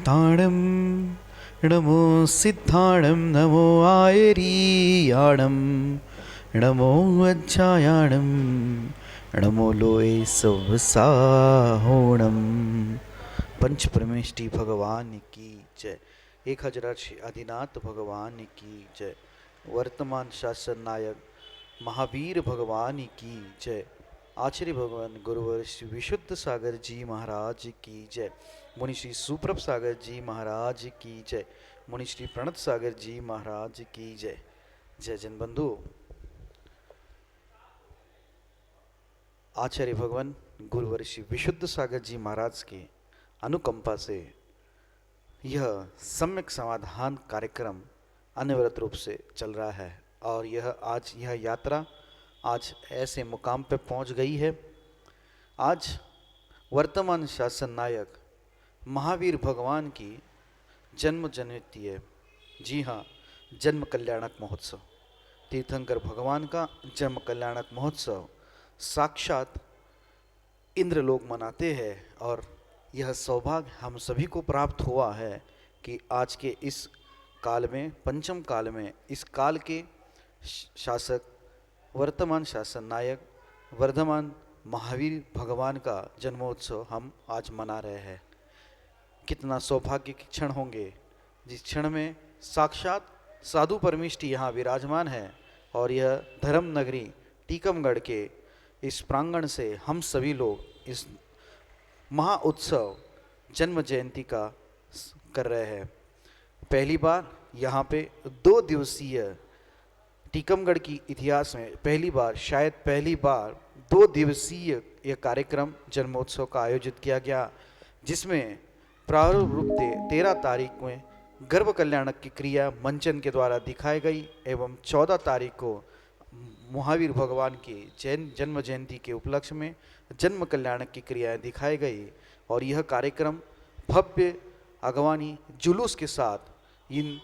सिद्धाणं नमो सिद्धाणं नमो आयरीयाणं नमो अज्जायाणं नमो लोए सवसाहोणम। पंच परमेष्टि भगवान की जय। 1008 आदिनाथ भगवान की जय। वर्तमान शासन नायक महावीर भगवान की जय। आचार्य भगवान गुरुवर श्री विशुद्ध सागर जी महाराज की जय। मुनि श्री सुप्रभ सागर जी महाराज की जय। मुनि श्री प्रणत सागर जी महाराज की जय। जय जन बंधु, आचार्य भगवान गुरुवर श्री विशुद्ध सागर जी महाराज के अनुकंपा से यह सम्यक समाधान कार्यक्रम अनवरत रूप से चल रहा है और यह यात्रा आज ऐसे मुकाम पर पहुंच गई है। आज वर्तमान शासन नायक महावीर भगवान की जन्म जयंती है। जी हाँ, जन्म कल्याणक महोत्सव, तीर्थंकर भगवान का जन्म कल्याणक महोत्सव साक्षात इंद्र लोग मनाते हैं और यह सौभाग्य हम सभी को प्राप्त हुआ है कि आज के इस काल में, पंचम काल में, इस काल के शासक वर्तमान शासन नायक वर्धमान महावीर भगवान का जन्मोत्सव हम आज मना रहे हैं। कितना सौभाग्य के क्षण होंगे जिस क्षण में साक्षात साधु परमेष्टि यहाँ विराजमान है और यह धर्म नगरी टीकमगढ़ के इस प्रांगण से हम सभी लोग इस महा उत्सव जन्म जयंती का कर रहे हैं। पहली बार यहाँ पे 2 दिवसीय टीकमगढ़ की इतिहास में शायद पहली बार 2 दिवसीय यह कार्यक्रम जन्मोत्सव का आयोजित किया गया, जिसमें प्रारंभ रूप से 13 तारीख में गर्भ कल्याणक की क्रिया मंचन के द्वारा दिखाई गई एवं 14 तारीख को महावीर भगवान की जन्म जयंती के उपलक्ष्य में जन्म कल्याणक की क्रियाएं दिखाई गई और यह कार्यक्रम भव्य अगवानी जुलूस के साथ इन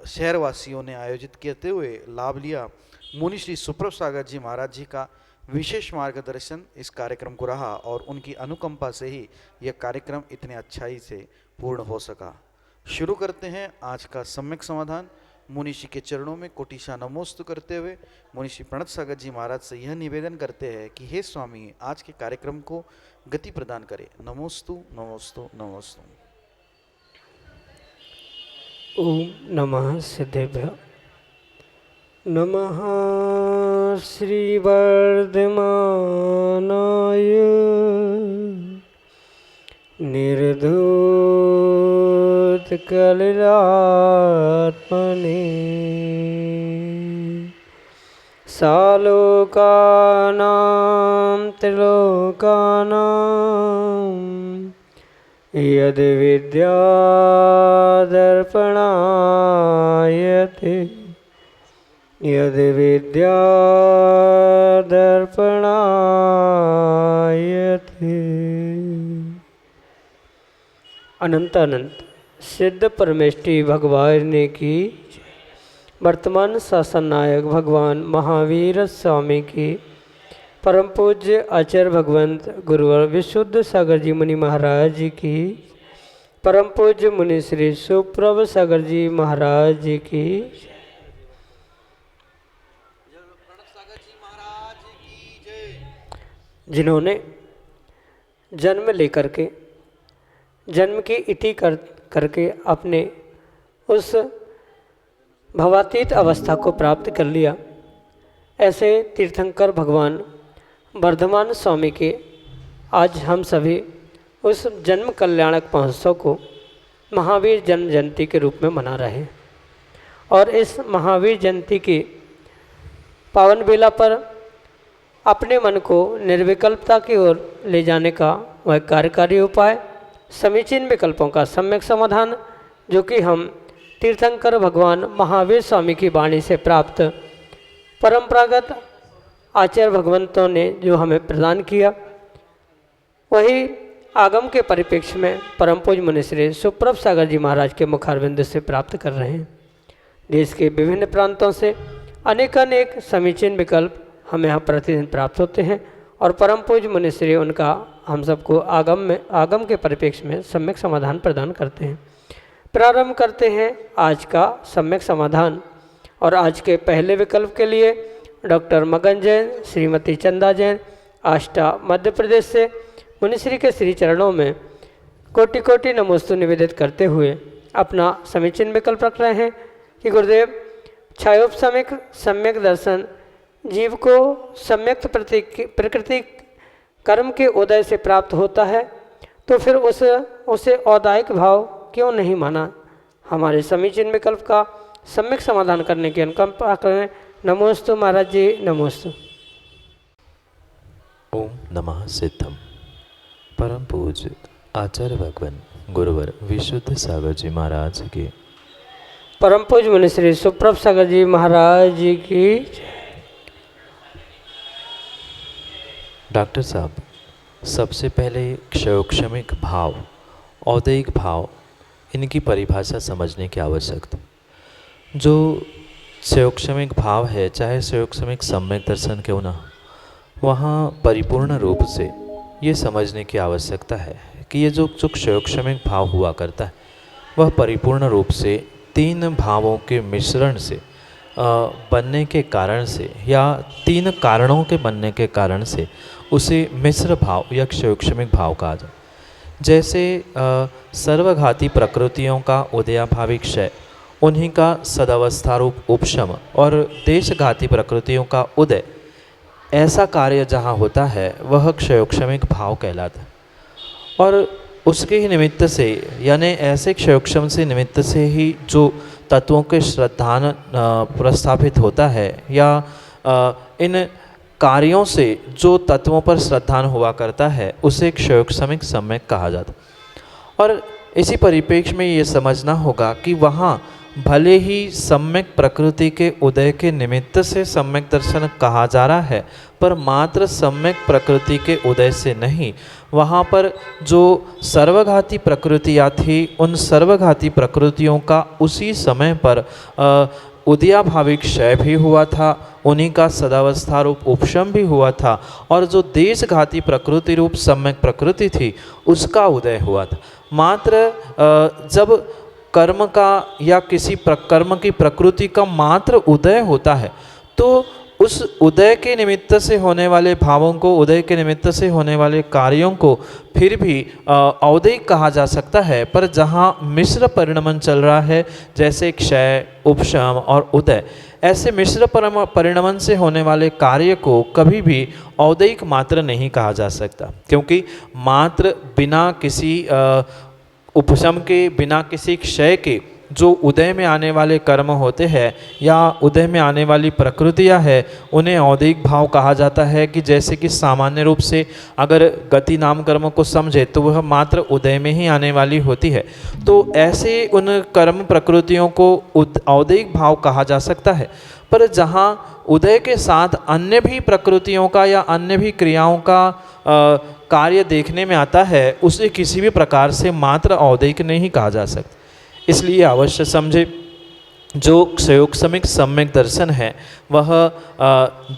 शहरवासियों ने आयोजित करते हुए लाभ लिया। मुनि श्री सुप्रभ सागर जी महाराज जी का विशेष मार्गदर्शन इस कार्यक्रम को रहा और उनकी अनुकंपा से ही यह कार्यक्रम इतने अच्छाई से पूर्ण हो सका। शुरू करते हैं आज का सम्यक समाधान। मुनिषि के चरणों में कोटिशा नमोस्तु करते हुए मुनिषि प्रणत सागर जी महाराज से यह निवेदन करते हैं कि हे स्वामी, आज के कार्यक्रम को गति प्रदान करें। नमोस्तु नमोस्तु नमोस्तु। ओम नमः सिद्धेभ्य। नमः श्री वर्धमानाय निर्धूत कलिलात्मने सालोकानां त्रिलोकानां यद् विद्यादर्पणायते यद् विद्यादर्पणायते। अनंत अनंत सिद्ध परमेष्टि भगवान की वर्तमान शासन नायक भगवान महावीर स्वामी की परम पूज्य आचार्य भगवंत गुरुवर विशुद्ध सागर जी मुनि महाराज जी की परम पूज्य मुनि श्री सुप्रभ सागर जी महाराज जी की जिन्होंने जन्म लेकर के जन्म की इति करके अपने उस भवातीत अवस्था को प्राप्त कर लिया, ऐसे तीर्थंकर भगवान वर्धमान स्वामी के आज हम सभी उस जन्म कल्याणक महोत्सव को महावीर जन्म जयंती के रूप में मना रहे हैं और इस महावीर जयंती की पावन बेला पर अपने मन को निर्विकल्पता की ओर ले जाने का वह कार्यकारी उपाय, समीचीन विकल्पों का सम्यक समाधान, जो कि हम तीर्थंकर भगवान महावीर स्वामी की वाणी से प्राप्त परंपरागत आचार्य भगवंतों ने जो हमें प्रदान किया, वही आगम के परिप्रेक्ष्य में परम पूज्य मुनि श्री सुप्रभ सागर जी महाराज के मुखारविंद से प्राप्त कर रहे हैं। देश के विभिन्न प्रांतों से अनेकानेक समीचीन विकल्प हमें यहाँ प्रतिदिन प्राप्त होते हैं और परम पूज्य मुनिश्री उनका हम सबको आगम के परिप्रेक्ष्य में सम्यक समाधान प्रदान करते हैं। प्रारंभ करते हैं आज का सम्यक समाधान। और आज के पहले विकल्प के लिए डॉक्टर मगन जैन, श्रीमती चंदा जैन, आष्टा मध्य प्रदेश से मुनिश्री के श्री चरणों में कोटि कोटि नमोस्तु निवेदित करते हुए अपना समीचीन विकल्प रख रहे हैं कि गुरुदेव, छायोपसमिक सम्यक दर्शन जीव को सम्यक प्रकृति कर्म के उदय से प्राप्त होता है, तो फिर उसे औदायिक भाव क्यों नहीं माना। हमारे समीचीन विकल्प का सम्यक समाधान करने की अनुकंपा करें। नमोस्तु महाराज जी, नमोस्तु। ओम नमः सिद्धम। परम पूज्य आचार्य भगवान गुरुवर विशुद्ध सागर जी महाराज के परम पूज्य मुनिश्री सुप्रभ सागर जी महाराज जी की जय। डॉक्टर साहब, सबसे पहले क्षयोक्षमिक भाव, औदैहिक भाव, इनकी परिभाषा समझने की आवश्यकता। जो क्षयोक्षमिक भाव है, चाहे क्षयोक्षमिक सम्यक दर्शन क्यों ना, वहाँ परिपूर्ण रूप से ये समझने की आवश्यकता है कि ये जो क्षयोक्षमिक भाव हुआ करता है वह परिपूर्ण रूप से तीन भावों के मिश्रण से बनने के कारण से, या तीन कारणों के बनने के कारण से उसे मिश्र भाव या क्षयोक्षमिक भाव कहा जाए। जैसे सर्वघाती प्रकृतियों का उदयाभावी क्षय, उन्हीं का सदावस्थारूप उपशम, और देशघाती प्रकृतियों का उदय, ऐसा कार्य जहाँ होता है वह क्षयोक्षमिक भाव कहलाता है। और उसके ही निमित्त से, यानी ऐसे क्षयोक्षम से निमित्त से ही जो तत्वों के श्रद्धान प्रस्थापित होता है, या इन कार्यों से जो तत्वों पर श्रद्धान हुआ करता है, उसे क्षयोक्षमिक सम्यक कहा जाता। और इसी परिप्रेक्ष्य में ये समझना होगा कि वहाँ भले ही सम्यक प्रकृति के उदय के निमित्त से सम्यक दर्शन कहा जा रहा है, पर मात्र सम्यक प्रकृति के उदय से नहीं, वहाँ पर जो सर्वघाती प्रकृतियाँ थी, उन सर्वघाती प्रकृतियों का उसी समय पर उदयाभावी क्षय भी हुआ था, उन्हीं का सदावस्था रूप उपशम भी हुआ था, और जो देशघाती प्रकृति रूप सम्यक प्रकृति थी उसका उदय हुआ था। मात्र जब कर्म का या किसी कर्म की प्रकृति का मात्र उदय होता है, तो उस उदय के निमित्त से होने वाले भावों को, उदय के निमित्त से होने वाले कार्यों को फिर भी औदैहिक कहा जा सकता है। पर जहाँ मिश्र परिणमन चल रहा है, जैसे क्षय, उपशम और उदय, ऐसे मिश्र परिणमन से होने वाले कार्य को कभी भी औदैहिक मात्र नहीं कहा जा सकता, क्योंकि मात्र बिना किसी उपशम के, बिना किसी क्षय के जो उदय में आने वाले कर्म होते हैं या उदय में आने वाली प्रकृतियाँ हैं, उन्हें औदैहिक भाव कहा जाता है। कि जैसे कि सामान्य रूप से अगर गति नाम कर्म को समझे तो वह मात्र उदय में ही आने वाली होती है, तो ऐसे उन कर्म प्रकृतियों को औदैहिक भाव कहा जा सकता है। पर जहाँ उदय के साथ अन्य भी प्रकृतियों का या अन्य भी क्रियाओं का कार्य देखने में आता है, उसे किसी भी प्रकार से मात्र औदैहिक नहीं कहा जा सकता। इसलिए अवश्य समझे, जो क्षयोक्षमिक सम्यक दर्शन है वह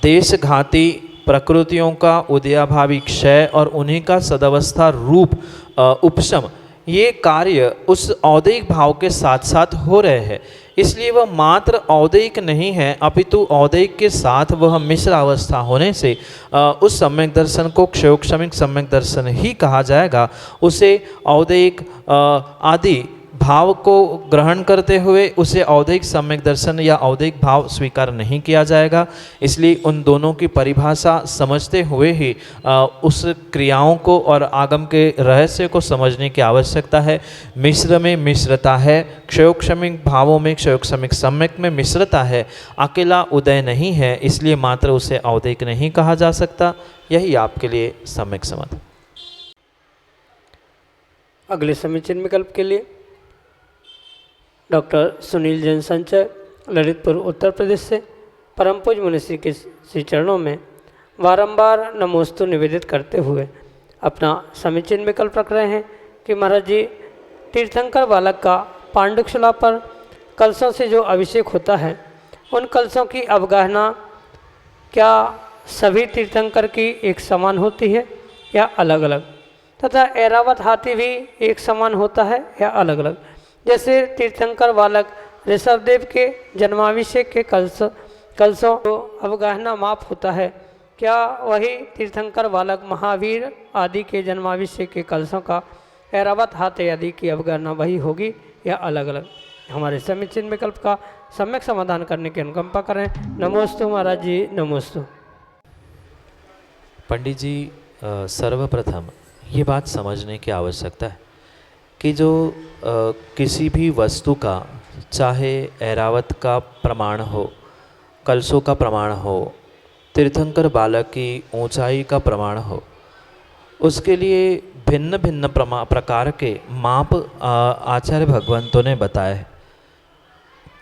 देशघाती प्रकृतियों का उदयाभावी क्षय और उन्हीं का सदावस्था रूप उपशम, ये कार्य उस औदैहिक भाव के साथ साथ हो रहे हैं। इसलिए वह मात्र औदैहिक नहीं है, अपितु औदैहिक के साथ वह मिश्र अवस्था होने से उस सम्यक दर्शन को क्षयोक्षमिक सम्यक दर्शन ही कहा जाएगा। उसे औदैहिक आदि भाव को ग्रहण करते हुए उसे औदैहिक सम्यक दर्शन या औदैहिक भाव स्वीकार नहीं किया जाएगा। इसलिए उन दोनों की परिभाषा समझते हुए ही उस क्रियाओं को और आगम के रहस्य को समझने की आवश्यकता है। मिश्र में मिश्रता है, क्षयोक्षमिक भावों में, क्षयोक्षमिक सम्यक में मिश्रता है, अकेला उदय नहीं है, इसलिए मात्र उसे औदैहिक नहीं कहा जा सकता। यही आपके लिए सम्यक समाधान। अगले समीचीन विकल्प के लिए डॉक्टर सुनील जैन संचय, ललितपुर उत्तर प्रदेश से परम पूज्य मुनिश्री के श्री चरणों में बारंबार नमोस्तु निवेदित करते हुए अपना समीचीन विकल्प रख रहे हैं कि महाराज जी, तीर्थंकर बालक का पांडुकशिला पर कलशों से जो अभिषेक होता है, उन कलशों की अवगाहना क्या सभी तीर्थंकर की एक समान होती है या अलग अलग, तथा ऐरावत हाथी भी एक समान होता है या अलग अलग। जैसे तीर्थंकर बालक ऋषभदेव के जन्माभिषेक के कलशों तो अवगाहना माप होता है, क्या वही तीर्थंकर बालक महावीर आदि के जन्माभिषेक के कलशों का ऐरावत हाथी आदि की अवगाहना वही होगी या अलग अलग? हमारे समीचीन विकल्प का सम्यक समाधान करने की अनुकंपा करें। नमोस्तु महाराज जी, नमोस्तु। पंडित जी, सर्वप्रथम ये बात समझने की आवश्यकता है कि जो किसी भी वस्तु का, चाहे ऐरावत का प्रमाण हो, कलशों का प्रमाण हो, तीर्थंकर बालक की ऊंचाई का प्रमाण हो, उसके लिए भिन्न भिन्न प्रकार के माप आचार्य भगवंतों ने बताए हैं,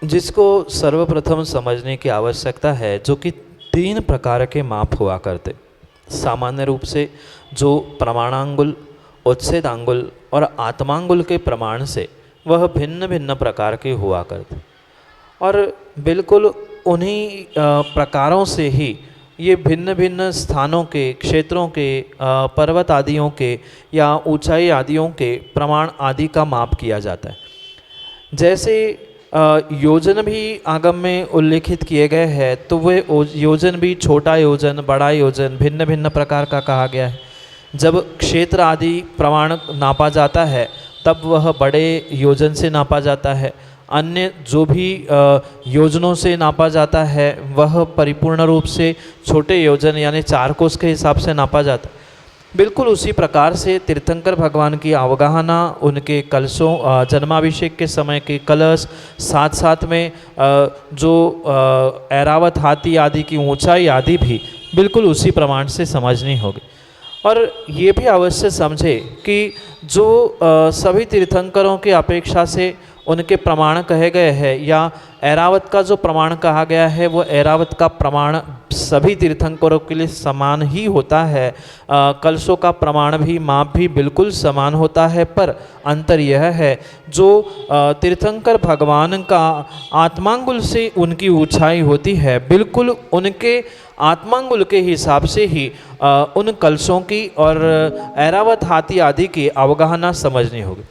जिसको सर्वप्रथम समझने की आवश्यकता है। जो कि 3 प्रकार के माप हुआ करते। सामान्य रूप से जो प्रमाणांगुल, उच्छेदांगुल और आत्मांगुल के प्रमाण से वह भिन्न भिन्न प्रकार के हुआ करते, और बिल्कुल उन्हीं प्रकारों से ही ये भिन्न भिन्न स्थानों के, क्षेत्रों के, पर्वत आदियों के या ऊंचाई आदियों के प्रमाण आदि का माप किया जाता है। जैसे योजन भी आगम में उल्लेखित किए गए हैं, तो वे योजन भी छोटा योजन, बड़ा योजन भिन्न भिन्न प्रकार का कहा गया है। जब क्षेत्र आदि प्रमाण नापा जाता है तब वह बड़े योजन से नापा जाता है। अन्य जो भी योजनों से नापा जाता है वह परिपूर्ण रूप से छोटे योजन यानी 4 कोस के हिसाब से नापा जाता है। बिल्कुल उसी प्रकार से तीर्थंकर भगवान की अवगाहना, उनके कलशों, जन्माभिषेक के समय के कलश, साथ साथ में जो ऐरावत हाथी आदि की ऊंचाई आदि भी बिल्कुल उसी प्रमाण से समझनी होगी। और ये भी अवश्य समझे कि जो सभी तीर्थंकरों की अपेक्षा से उनके प्रमाण कहे गए हैं या ऐरावत का जो प्रमाण कहा गया है, वो ऐरावत का प्रमाण सभी तीर्थंकरों के लिए समान ही होता है। कलशों का प्रमाण भी, माप भी बिल्कुल समान होता है, पर अंतर यह है जो तीर्थंकर भगवान का आत्मांगुल से उनकी ऊंचाई होती है, बिल्कुल उनके आत्मांगुल के हिसाब से ही उन कलशों की और ऐरावत हाथी आदि की अवगाहना समझनी होगी।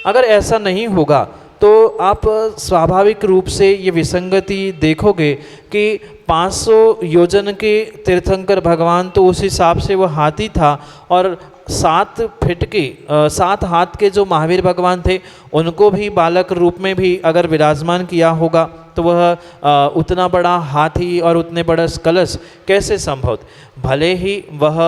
अगर ऐसा नहीं होगा तो आप स्वाभाविक रूप से ये विसंगति देखोगे कि 500 योजन के तीर्थंकर भगवान तो उस हिसाब से वो हाथी था, और 7 फीट के 7 हाथ के जो महावीर भगवान थे उनको भी बालक रूप में भी अगर विराजमान किया होगा तो वह उतना बड़ा हाथी और उतने बड़ा कलश कैसे संभव? भले ही वह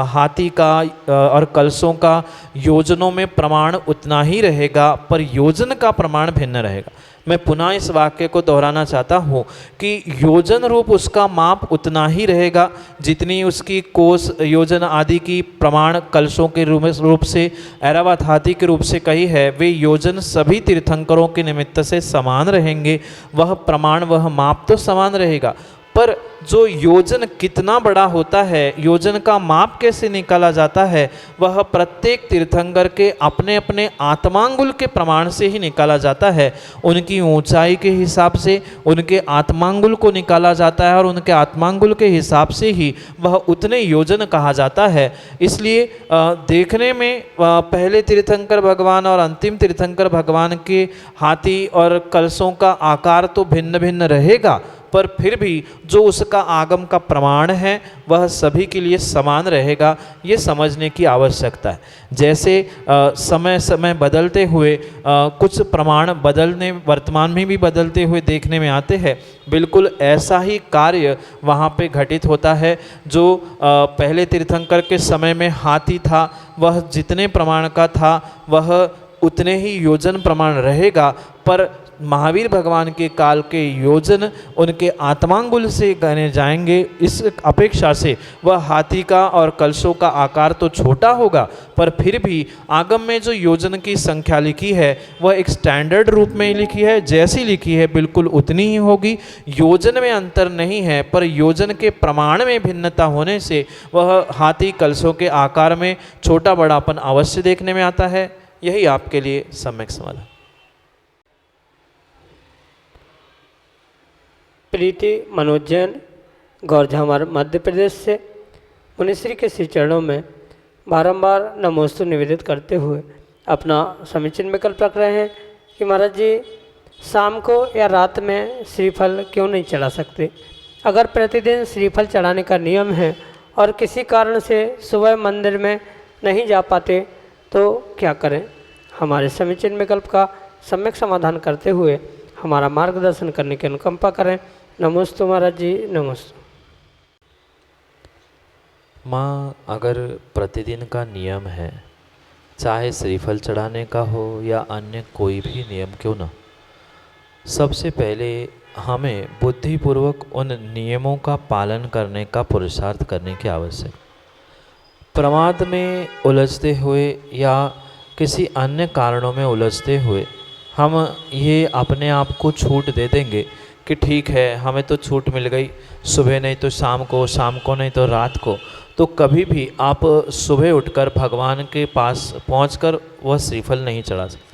हाथी का और कलशों का योजनों में प्रमाण उतना ही रहेगा, पर योजन का प्रमाण भिन्न रहेगा। मैं पुनः इस वाक्य को दोहराना चाहता हूँ कि योजन रूप उसका माप उतना ही रहेगा जितनी उसकी कोस, योजन आदि की प्रमाण कलशों के रूप से, ऐरावत हाथी के रूप से कही है, वे योजन सभी तीर्थंकरों के निमित्त से समान रहेंगे। वह प्रमाण, वह माप तो समान रहेगा, पर जो योजन कितना बड़ा होता है, योजन का माप कैसे निकाला जाता है, वह प्रत्येक तीर्थंकर के अपने अपने आत्मांगुल के प्रमाण से ही निकाला जाता है। उनकी ऊंचाई के हिसाब से उनके आत्मांगुल को निकाला जाता है और उनके आत्मांगुल के हिसाब से ही वह उतने योजन कहा जाता है। इसलिए देखने में पहले तीर्थंकर भगवान और अंतिम तीर्थंकर भगवान के हाथी और कलशों का आकार तो भिन्न भिन्न रहेगा, पर फिर भी जो उसका आगम का प्रमाण है वह सभी के लिए समान रहेगा, ये समझने की आवश्यकता है। जैसे समय समय बदलते हुए कुछ प्रमाण बदलने, वर्तमान में भी बदलते हुए देखने में आते हैं, बिल्कुल ऐसा ही कार्य वहाँ पे घटित होता है। जो पहले तीर्थंकर के समय में हाथी था, वह जितने प्रमाण का था वह उतने ही योजन प्रमाण रहेगा, पर महावीर भगवान के काल के योजन उनके आत्मांगुल से गने जाएंगे। इस अपेक्षा से वह हाथी का और कलशों का आकार तो छोटा होगा, पर फिर भी आगम में जो योजन की संख्या लिखी है वह एक स्टैंडर्ड रूप में लिखी है, जैसी लिखी है बिल्कुल उतनी ही होगी। योजन में अंतर नहीं है, पर योजन के प्रमाण में भिन्नता होने से वह हाथी कलशों के आकार में छोटा बड़ापन अवश्य देखने में आता है। यही आपके लिए सम्यक समाधान। प्रीति मनोज जैन, गौरझामर मध्य प्रदेश से मुनिश्री के श्री चरणों में बारंबार नमोस्तु निवेदित करते हुए अपना समीचीन विकल्प रख रहे हैं कि महाराज जी शाम को या रात में श्रीफल क्यों नहीं चढ़ा सकते। अगर प्रतिदिन श्रीफल चढ़ाने का नियम है और किसी कारण से सुबह मंदिर में नहीं जा पाते तो क्या करें। हमारे समीचीन विकल्प का सम्यक समाधान करते हुए हमारा मार्गदर्शन करने की अनुकंपा करें। नमोस्तु महाराज जी, नमोस्तु। माँ, अगर प्रतिदिन का नियम है, चाहे श्रीफल चढ़ाने का हो या अन्य कोई भी नियम क्यों ना, सबसे पहले हमें बुद्धिपूर्वक उन नियमों का पालन करने का पुरुषार्थ करने की आवश्यकता। प्रमाद में उलझते हुए या किसी अन्य कारणों में उलझते हुए हम ये अपने आप को छूट दे देंगे कि ठीक है, हमें तो छूट मिल गई, सुबह नहीं तो शाम को नहीं तो रात को, तो कभी भी आप सुबह उठकर भगवान के पास पहुंचकर वह श्रीफल नहीं चढ़ा सकते।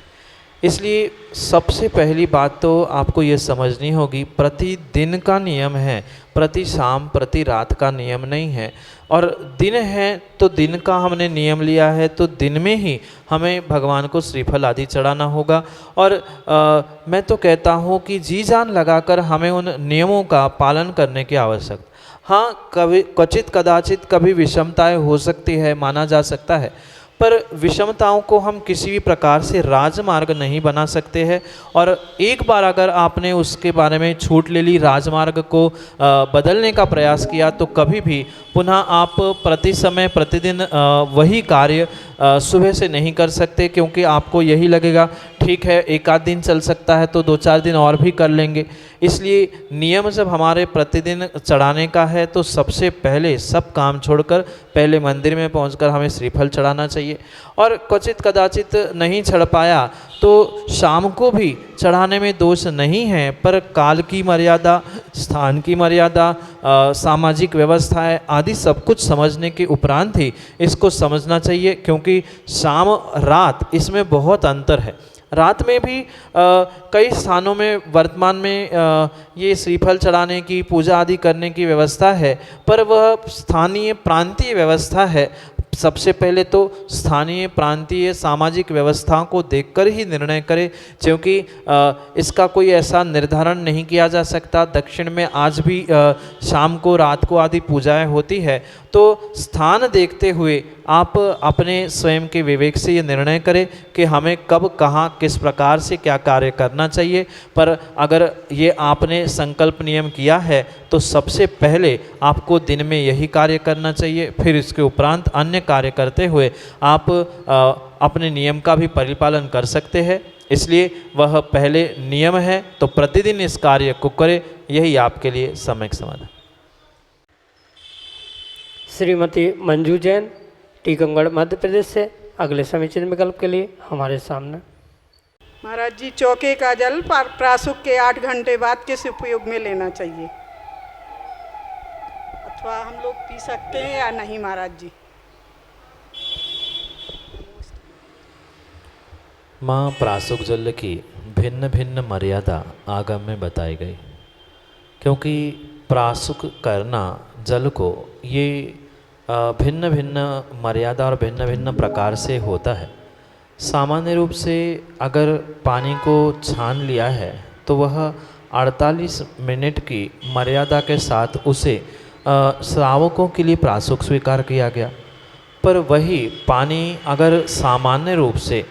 इसलिए सबसे पहली बात तो आपको ये समझनी होगी, प्रतिदिन का नियम है, प्रति शाम प्रति रात का नियम नहीं है। और दिन है तो दिन का हमने नियम लिया है, तो दिन में ही हमें भगवान को श्रीफल आदि चढ़ाना होगा। और मैं तो कहता हूँ कि जी जान लगाकर हमें उन नियमों का पालन करने की आवश्यकता। हाँ, कभी क्वचित कदाचित कभी विषमताएं हो सकती है, माना जा सकता है, पर विषमताओं को हम किसी भी प्रकार से राजमार्ग नहीं बना सकते हैं। और एक बार अगर आपने उसके बारे में छूट ले ली, राजमार्ग को बदलने का प्रयास किया, तो कभी भी पुनः आप प्रति समय प्रतिदिन वही कार्य सुबह से नहीं कर सकते, क्योंकि आपको यही लगेगा ठीक है एक आध दिन चल सकता है तो 2-4 दिन और भी कर लेंगे। इसलिए नियम जब हमारे प्रतिदिन चढ़ाने का है तो सबसे पहले सब काम छोड़कर पहले मंदिर में पहुंचकर हमें श्रीफल चढ़ाना चाहिए। और क्वचित कदाचित नहीं चढ़ पाया तो शाम को भी चढ़ाने में दोष नहीं है, पर काल की मर्यादा, स्थान की मर्यादा, सामाजिक व्यवस्थाएं आदि सब कुछ समझने के उपरांत ही इसको समझना चाहिए, क्योंकि शाम रात इसमें बहुत अंतर है। रात में भी कई स्थानों में वर्तमान में ये श्रीफल चढ़ाने की, पूजा आदि करने की व्यवस्था है, पर वह स्थानीय प्रांतीय व्यवस्था है। सबसे पहले तो स्थानीय प्रांतीय सामाजिक व्यवस्थाओं को देखकर ही निर्णय करें, क्योंकि इसका कोई ऐसा निर्धारण नहीं किया जा सकता। दक्षिण में आज भी शाम को रात को आदि पूजाएं होती है, तो स्थान देखते हुए आप अपने स्वयं के विवेक से ये निर्णय करें कि हमें कब कहाँ किस प्रकार से क्या कार्य करना चाहिए। पर अगर ये आपने संकल्प नियम किया है तो सबसे पहले आपको दिन में यही कार्य करना चाहिए, फिर इसके उपरांत अन्य कार्य करते हुए आप अपने नियम का भी परिपालन कर सकते हैं। इसलिए वह पहले नियम है तो प्रतिदिन इस कार्य को करें, यही आपके लिए सम्यक समाधान। श्रीमती मंजू जैन, टीकमगढ़ मध्य प्रदेश से अगले समीचीन विकल्प के लिए हमारे सामने। महाराज जी, चौके का जल प्रासुक के 8 घंटे बाद किस उपयोग में लेना चाहिए, अथवा हम लोग पी सकते हैं या नहीं महाराज जी। माँ, प्रासुक जल की भिन्न भिन्न मर्यादा आगम में बताई गई, क्योंकि प्रासुक करना जल को ये भिन्न भिन्न मर्यादा और भिन्न भिन्न प्रकार से होता है। सामान्य रूप से अगर पानी को छान लिया है तो वह 48 मिनट की मर्यादा के साथ उसे श्रावकों के लिए प्रासुक स्वीकार किया गया। पर वही पानी अगर सामान्य रूप से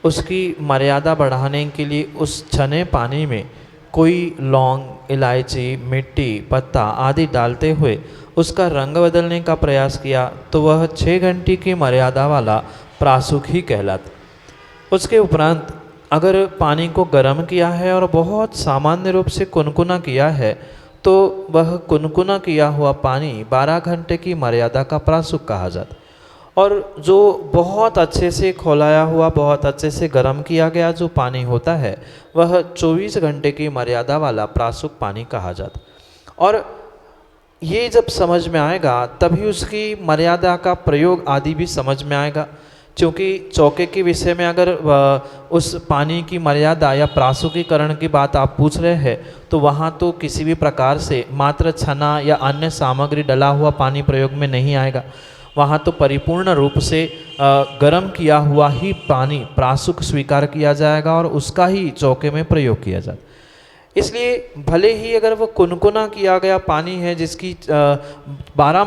उसकी मर्यादा बढ़ाने के लिए उस छने पानी में कोई लौंग, इलायची, मिट्टी, पत्ता आदि डालते हुए उसका रंग बदलने का प्रयास किया तो वह 6 घंटे की मर्यादा वाला प्रासुक ही कहलाता। उसके उपरांत अगर पानी को गर्म किया है और बहुत सामान्य रूप से कुनकुना किया है तो वह कुनकुना किया हुआ पानी 12 घंटे की मर्यादा का प्रासुक कहा जाता। और जो बहुत अच्छे से खौलाया हुआ, बहुत अच्छे से गर्म किया गया जो पानी होता है वह 24 घंटे की मर्यादा वाला प्रासुक पानी कहा जाता। और ये जब समझ में आएगा तभी उसकी मर्यादा का प्रयोग आदि भी समझ में आएगा, क्योंकि चौके के विषय में अगर उस पानी की मर्यादा या प्रासुकीकरण की बात आप पूछ रहे हैं तो वहाँ तो किसी भी प्रकार से मात्र छना या अन्य सामग्री डला हुआ पानी प्रयोग में नहीं आएगा। वहाँ तो परिपूर्ण रूप से गर्म किया हुआ ही पानी प्रासुक स्वीकार किया जाएगा और उसका ही चौके में प्रयोग किया जाता। इसलिए भले ही अगर वो कुनकुना किया गया पानी है जिसकी 12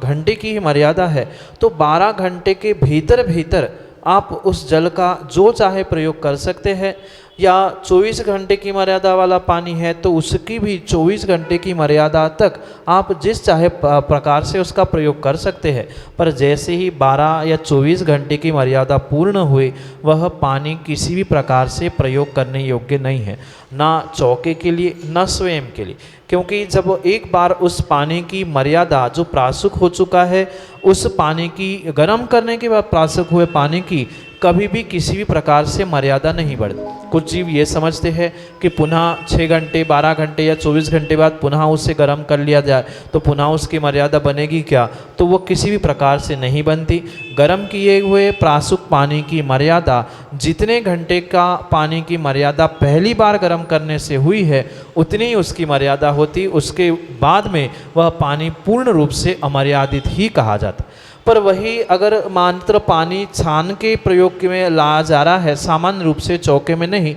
घंटे की ही मर्यादा है, तो 12 घंटे के भीतर भीतर आप उस जल का जो चाहे प्रयोग कर सकते हैं। या 24 घंटे की मर्यादा वाला पानी है तो उसकी भी 24 घंटे की मर्यादा तक आप जिस चाहे प्रकार से उसका प्रयोग कर सकते हैं। पर जैसे ही 12 या 24 घंटे की मर्यादा पूर्ण हुई, वह पानी किसी भी प्रकार से प्रयोग करने योग्य नहीं है, ना चौके के लिए न स्वयं के लिए। क्योंकि जब एक बार उस पानी की मर्यादा जो प्रासुक हो चुका है, उस पानी की गर्म करने के बाद प्रासुक हुए पानी की कभी भी किसी भी प्रकार से मर्यादा नहीं बढ़ती। कुछ जीव ये समझते हैं कि पुनः 6 घंटे 12 घंटे या 24 घंटे बाद पुनः उसे गर्म कर लिया जाए तो पुनः उसकी मर्यादा बनेगी क्या, तो वो किसी भी प्रकार से नहीं बनती। गर्म किए हुए प्रासुक पानी की मर्यादा जितने घंटे का पानी की मर्यादा पहली बार गर्म करने से हुई है उतनी ही उसकी मर्यादा होती, उसके बाद में वह पानी पूर्ण रूप से अमर्यादित ही कहा जाता। पर वही अगर मात्र पानी छान के प्रयोग में लाया जा रहा है, सामान्य रूप से चौके में नहीं,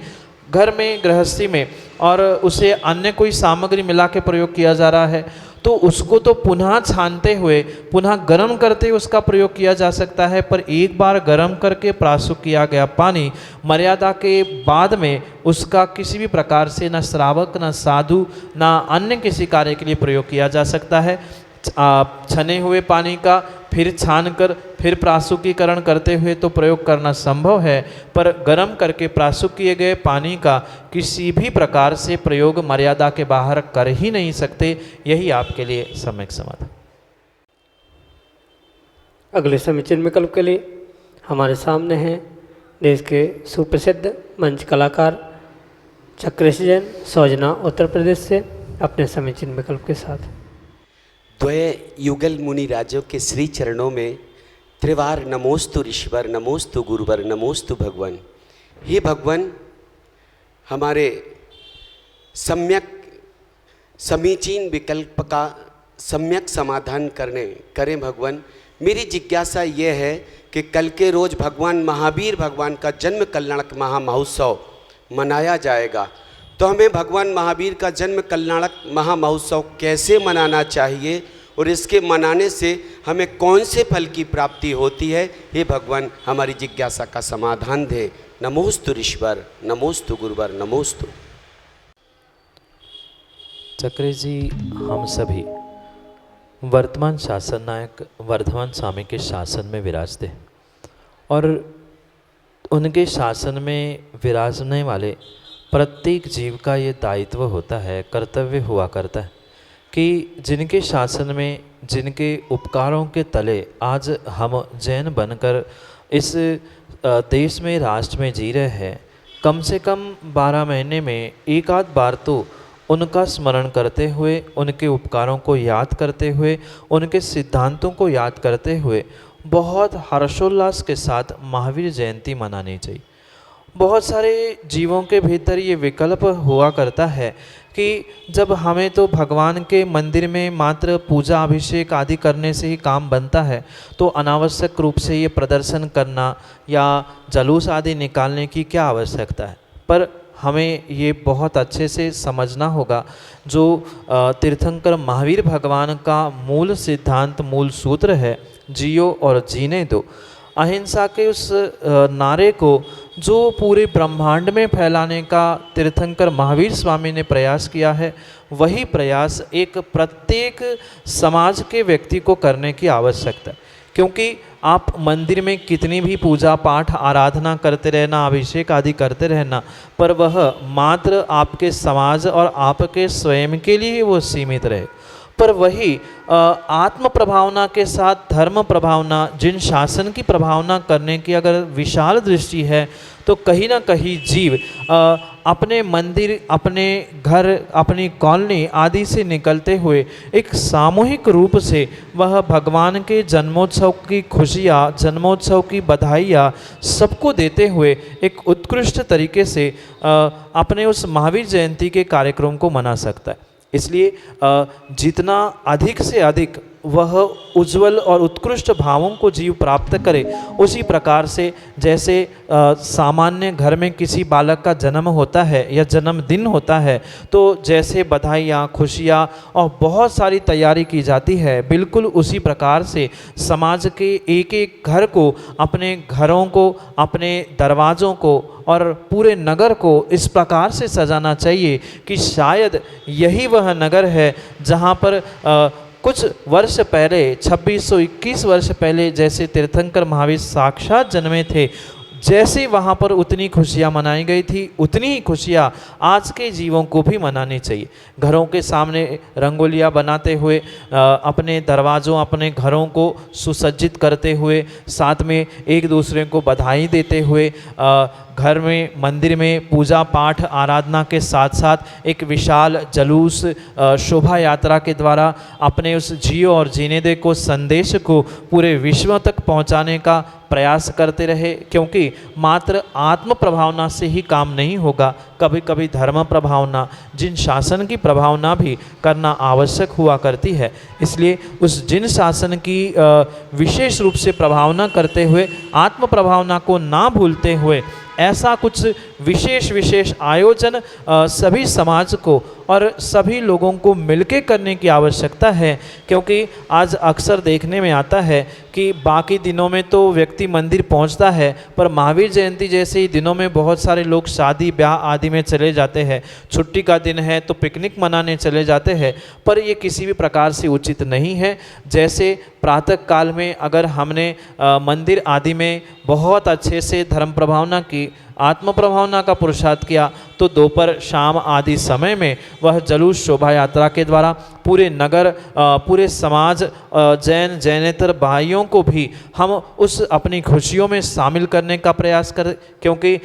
घर में गृहस्थी में, और उसे अन्य कोई सामग्री मिला के प्रयोग किया जा रहा है, तो उसको तो पुनः छानते हुए पुनः गर्म करते हुए उसका प्रयोग किया जा सकता है। पर एक बार गर्म करके प्रासुक किया गया पानी मर्यादा के बाद में उसका किसी भी प्रकार से न श्रावक, न साधु, न अन्य किसी कार्य के लिए प्रयोग किया जा सकता है। छने हुए पानी का फिर छान कर फिर प्रासुकीकरण करते हुए तो प्रयोग करना संभव है, पर गर्म करके प्रासुक किए गए पानी का किसी भी प्रकार से प्रयोग मर्यादा के बाहर कर ही नहीं सकते। यही आपके लिए सम्यक समाधान। अगले समीचीन विकल्प के लिए हमारे सामने हैं देश के सुप्रसिद्ध मंच कलाकार चक्रेश जैन, सौजना, उत्तर प्रदेश से, अपने समीचीन विकल्प के साथ। द्वय युगल मुनि राजों के श्री चरणों में त्रिवार नमोस्तु ऋषिवर, नमोस्तु गुरुवर, नमोस्तु भगवान। हे भगवान, हमारे सम्यक समीचीन विकल्प का सम्यक समाधान करें भगवान। मेरी जिज्ञासा यह है कि कल के रोज भगवान महावीर भगवान का जन्म कल्याणक महामहोत्सव मनाया जाएगा, तो हमें भगवान महावीर का जन्म कल्याणक महामहोत्सव कैसे मनाना चाहिए और इसके मनाने से हमें कौन से फल की प्राप्ति होती है। हे भगवान, हमारी जिज्ञासा का समाधान दे। नमोस्तु ऋषिवर, नमोस्तु गुरुवर, नमोस्तु। चक्रे जी, हम सभी वर्तमान शासन नायक वर्धमान स्वामी के शासन में विराजते हैं और उनके शासन में विराजने वाले प्रत्येक जीव का ये दायित्व होता है, कर्तव्य हुआ करता है कि जिनके शासन में, जिनके उपकारों के तले आज हम जैन बनकर इस देश में, राष्ट्र में जी रहे हैं, कम से कम 12 महीने में एक आध बार तो उनका स्मरण करते हुए, उनके उपकारों को याद करते हुए, उनके सिद्धांतों को याद करते हुए बहुत हर्षोल्लास के साथ महावीर जयंती मनानी चाहिए। बहुत सारे जीवों के भीतर ये विकल्प हुआ करता है कि जब हमें तो भगवान के मंदिर में मात्र पूजा अभिषेक आदि करने से ही काम बनता है, तो अनावश्यक रूप से ये प्रदर्शन करना या जलूस आदि निकालने की क्या आवश्यकता है। पर हमें ये बहुत अच्छे से समझना होगा जो तीर्थंकर महावीर भगवान का मूल सिद्धांत, मूल सूत्र है, जियो और जीने दो। अहिंसा के उस नारे को जो पूरे ब्रह्मांड में फैलाने का तीर्थंकर महावीर स्वामी ने प्रयास किया है, वही प्रयास एक प्रत्येक समाज के व्यक्ति को करने की आवश्यकता है। क्योंकि आप मंदिर में कितनी भी पूजा पाठ आराधना करते रहना, अभिषेक आदि करते रहना, पर वह मात्र आपके समाज और आपके स्वयं के लिए वो सीमित रहे। पर वही आत्म प्रभावना के साथ धर्म प्रभावना, जिन शासन की प्रभावना करने की अगर विशाल दृष्टि है, तो कहीं ना कहीं जीव अपने मंदिर, अपने घर, अपनी कॉलोनी आदि से निकलते हुए एक सामूहिक रूप से वह भगवान के जन्मोत्सव की खुशियाँ, जन्मोत्सव की बधाइयाँ सबको देते हुए एक उत्कृष्ट तरीके से अपने उस महावीर जयंती के कार्यक्रम को मना सकता है। इसलिए जितना अधिक से अधिक वह उज्जवल और उत्कृष्ट भावों को जीव प्राप्त करे, उसी प्रकार से जैसे सामान्य घर में किसी बालक का जन्म होता है या जन्मदिन होता है, तो जैसे बधाइयाँ, खुशियाँ और बहुत सारी तैयारी की जाती है, बिल्कुल उसी प्रकार से समाज के एक एक घर को, अपने घरों को, अपने दरवाज़ों को और पूरे नगर को इस प्रकार से सजाना चाहिए कि शायद यही वह नगर है जहाँ पर कुछ वर्ष पहले 2621 वर्ष पहले जैसे तीर्थंकर महावीर साक्षात जन्मे थे, जैसे वहाँ पर उतनी खुशियाँ मनाई गई थी, उतनी ही खुशियाँ आज के जीवों को भी मनानी चाहिए। घरों के सामने रंगोलियाँ बनाते हुए, अपने दरवाज़ों, अपने घरों को सुसज्जित करते हुए, साथ में एक दूसरे को बधाई देते हुए, घर में, मंदिर में पूजा पाठ आराधना के साथ साथ एक विशाल जुलूस, शोभा यात्रा के द्वारा अपने उस जियो और जीने दे को संदेश को पूरे विश्व तक पहुंचाने का प्रयास करते रहे। क्योंकि मात्र आत्म प्रभावना से ही काम नहीं होगा, कभी कभी धर्म प्रभावना, जिन शासन की प्रभावना भी करना आवश्यक हुआ करती है। इसलिए उस जिन शासन की विशेष रूप से प्रभावना करते हुए आत्म प्रभावना को ना भूलते हुए ऐसा कुछ विशेष आयोजन सभी समाज को और सभी लोगों को मिलके करने की आवश्यकता है। क्योंकि आज अक्सर देखने में आता है कि बाकी दिनों में तो व्यक्ति मंदिर पहुंचता है, पर महावीर जयंती जैसे ही दिनों में बहुत सारे लोग शादी ब्याह आदि में चले जाते हैं, छुट्टी का दिन है तो पिकनिक मनाने चले जाते हैं, पर ये किसी भी प्रकार से उचित नहीं है। जैसे प्रातः काल में अगर हमने मंदिर आदि में बहुत अच्छे से धर्म प्रभावना की, आत्म प्रभावना का पुरुषार्थ किया, तो दोपहर शाम आदि समय में वह जुलूस शोभा यात्रा के द्वारा पूरे नगर, पूरे समाज, जैन जैनेतर भाइयों को भी हम उस अपनी खुशियों में शामिल करने का प्रयास करें। क्योंकि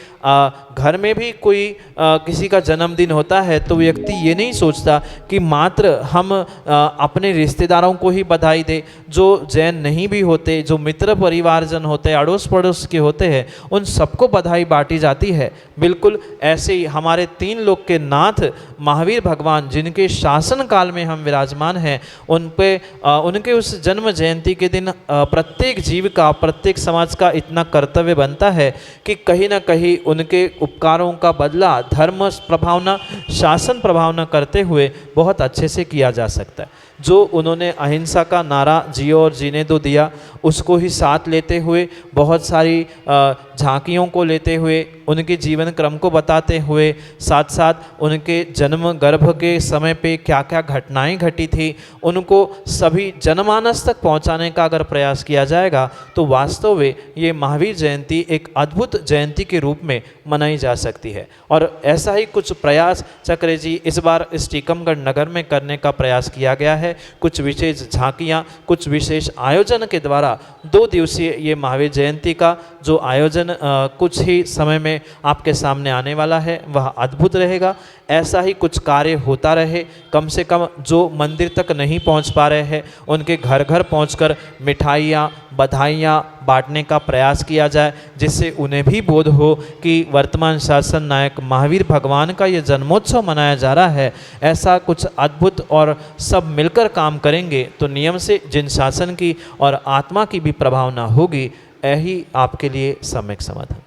घर में भी कोई किसी का जन्मदिन होता है तो व्यक्ति ये नहीं सोचता कि मात्र हम अपने रिश्तेदारों को ही बधाई दें, जो जैन नहीं भी होते, जो मित्र परिवारजन होते हैं, अड़ोस पड़ोस के होते हैं, उन सबको बधाई बांटी जाती है। बिल्कुल ऐसे ही हमारे तीन लोक के नाथ महावीर भगवान, जिनके शासन काल में हम विराजमान हैं, उनके उस जन्म जयंती के दिन प्रत्येक जीव का, प्रत्येक समाज का इतना कर्तव्य बनता है कि कहीं ना कहीं उनके उपकारों का बदला धर्म प्रभावना, शासन प्रभावना करते हुए बहुत अच्छे से किया जा सकता है। जो उन्होंने अहिंसा का नारा जियो और जीने दो दिया, उसको ही साथ लेते हुए, बहुत सारी झांकियों को लेते हुए, उनके जीवन क्रम को बताते हुए, साथ साथ उनके जन्म गर्भ के समय पे क्या क्या घटनाएं घटी थी, उनको सभी जनमानस तक पहुंचाने का अगर प्रयास किया जाएगा तो वास्तव में ये महावीर जयंती एक अद्भुत जयंती के रूप में मनाई जा सकती है। और ऐसा ही कुछ प्रयास चक्रे जी इस बार इस टीकमगढ़ नगर में करने का प्रयास किया गया है। कुछ विशेष झांकियाँ, कुछ विशेष आयोजन के द्वारा 2 दिवसीय ये महावीर जयंती का जो आयोजन कुछ ही समय में आपके सामने आने वाला है, वह अद्भुत रहेगा। ऐसा ही कुछ कार्य होता रहे, कम से कम जो मंदिर तक नहीं पहुंच पा रहे हैं उनके घर घर पहुंचकर मिठाइयाँ, बधाइयाँ बांटने का प्रयास किया जाए, जिससे उन्हें भी बोध हो कि वर्तमान शासन नायक महावीर भगवान का ये जन्मोत्सव मनाया जा रहा है। ऐसा कुछ अद्भुत और सब मिलकर काम करेंगे तो नियम से जिन शासन की और आत्मा की भी प्रभावना होगी, यही आपके लिए सम्यक समाधान।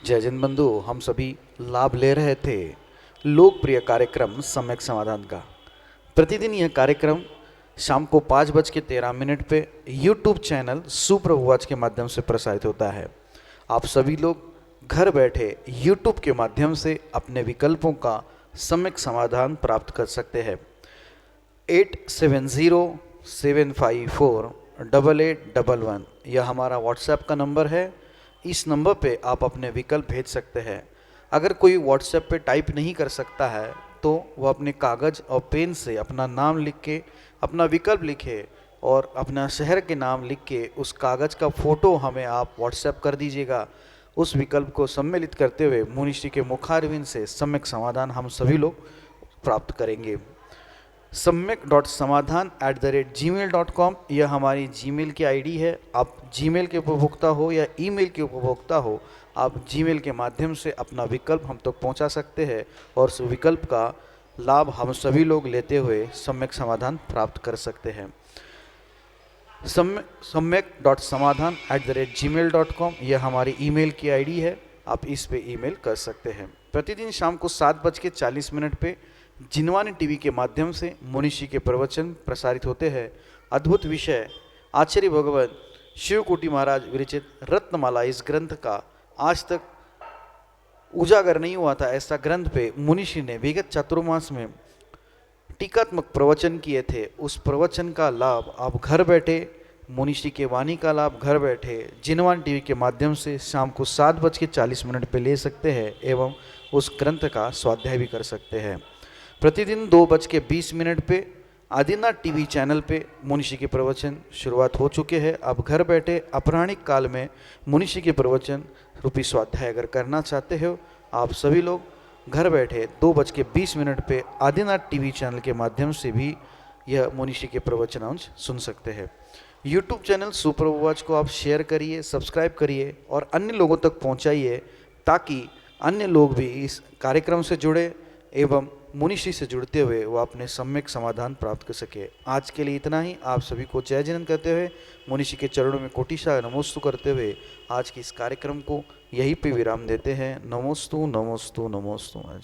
जय जिन बंधु, हम सभी लाभ ले रहे थे लोकप्रिय कार्यक्रम सम्यक समाधान का। प्रतिदिन यह कार्यक्रम शाम को 5:13 पे YouTube चैनल सुप्रभुवाच के माध्यम से प्रसारित होता है। आप सभी लोग घर बैठे YouTube के माध्यम से अपने विकल्पों का सम्यक समाधान प्राप्त कर सकते हैं। 8707548811 यह हमारा व्हाट्सएप का नंबर है। इस नंबर पे आप अपने विकल्प भेज सकते हैं। अगर कोई व्हाट्सएप पे टाइप नहीं कर सकता है तो वह अपने कागज़ और पेन से अपना नाम लिख के, अपना विकल्प लिखे और अपना शहर के नाम लिख के उस कागज़ का फ़ोटो हमें आप व्हाट्सएप कर दीजिएगा। उस विकल्प को सम्मिलित करते हुए मुनिश्री के मुखारविंद से सम्यक समाधान हम सभी लोग प्राप्त करेंगे। samyak.samadhan@gmail.com यह हमारी जीमेल की आईडी है। आप जीमेल के उपभोक्ता हो या ईमेल के उपभोक्ता हो, आप जीमेल के माध्यम से अपना विकल्प हम तक पहुंचा सकते हैं और उस विकल्प का लाभ हम सभी लोग लेते हुए सम्यक समाधान प्राप्त कर सकते हैं। samyak.samadhan@gmail.com यह हमारी ईमेल की आईडी है। आप इस पे ईमेल कर सकते हैं। प्रतिदिन शाम को 7:40 पे जिनवानी टीवी के माध्यम से मुनिषी के प्रवचन प्रसारित होते हैं। अद्भुत विषय आचार्य भगवान शिवकोटि महाराज विरचित रत्नमाला, इस ग्रंथ का आज तक उजागर नहीं हुआ था। ऐसा ग्रंथ पे मुनिषी ने विगत चातुर्मास में टीकात्मक प्रवचन किए थे। उस प्रवचन का लाभ आप घर बैठे, मुनिषी के वाणी का लाभ घर बैठे जिनवानी टीवी के माध्यम से शाम को 7:40 पे ले सकते हैं एवं उस ग्रंथ का स्वाध्याय भी कर सकते हैं। प्रतिदिन 2:20 पे आदिनाथ टीवी चैनल पे मुनिषी के प्रवचन शुरुआत हो चुके हैं। अब घर बैठे अपराह्निक काल में मुनिषी के प्रवचन रूपी स्वाध्याय अगर करना चाहते हो, आप सभी लोग घर बैठे 2:20 पे आदिनाथ टीवी चैनल के माध्यम से भी यह मुनिषी के प्रवचनांश सुन सकते हैं। यूट्यूब चैनल सुपर वॉच को आप शेयर करिए, सब्सक्राइब करिए और अन्य लोगों तक पहुंचाइए ताकि अन्य लोग भी इस कार्यक्रम से जुड़े एवं मुनिषी से जुड़ते हुए वो अपने सम्यक समाधान प्राप्त कर सके। आज के लिए इतना ही। आप सभी को जय जिनन करते हुए मुनिषी के चरणों में कोटिशा नमोस्तु करते हुए आज की इस कार्यक्रम को यहीं पे विराम देते हैं। नमोस्तु नमोस्तु नमोस्तु। आज